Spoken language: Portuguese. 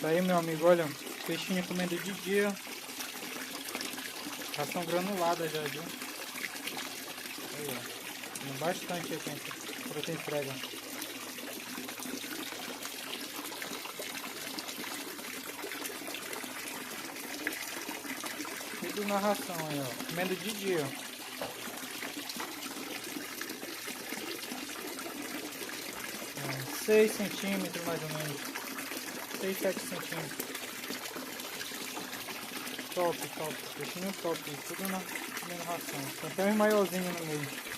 Daí, meu amigo, olha, peixinho comendo de dia. Ração granulada já, viu? Aí, ó. Tem bastante aqui, proteína entrega. Tudo na ração aí, ó. Comendo de dia. 6 centímetros mais ou menos. 6, 7 centímetros. Top, top. Peixinho top. Tudo na ração. Tem até um maiorzinho no meio.